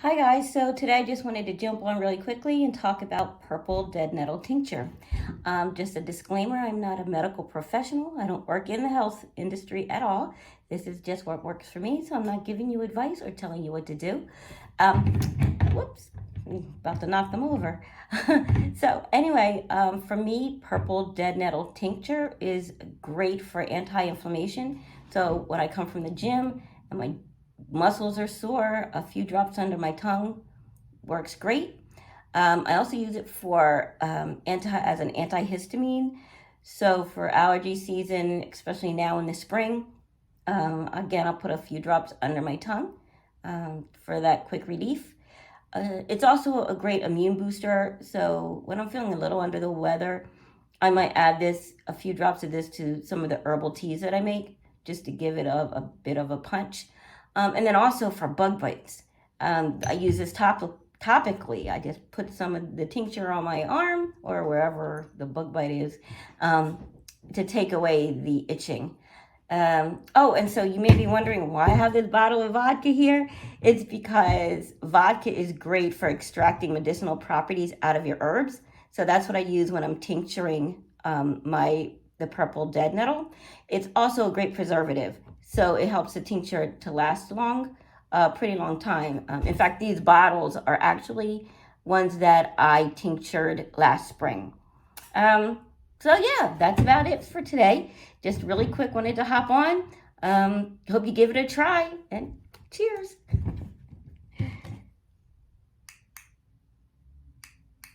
Hi guys, so today I just wanted to jump on really quickly and talk about purple dead nettle tincture. Just a disclaimer, I'm not a medical professional. I don't work in the health industry at all. This is just what works for me, so I'm not giving you advice or telling you what to do. Um, Whoops, I'm about to knock them over. So anyway, for me, purple dead nettle tincture is great for anti-inflammation. So when I come from the gym and my muscles are sore, a few drops under my tongue works great. I also use it for as an antihistamine. So for allergy season, especially now in the spring, again, I'll put a few drops under my tongue for that quick relief. It's also a great immune booster. So when I'm feeling a little under the weather, I might add a few drops of this to some of the herbal teas that I make, just to give it a bit of a punch. And then also for bug bites, I use this topically. I just put some of the tincture on my arm or wherever the bug bite is to take away the itching. And so you may be wondering why I have this bottle of vodka here. It's because vodka is great for extracting medicinal properties out of your herbs. So that's what I use when I'm tincturing the purple dead nettle. It's also a great preservative, so it helps the tincture to last pretty long time. In fact, these bottles are actually ones that I tinctured last spring. So yeah, that's about it for today. Just really quick, wanted to hop on. Hope you give it a try, and cheers.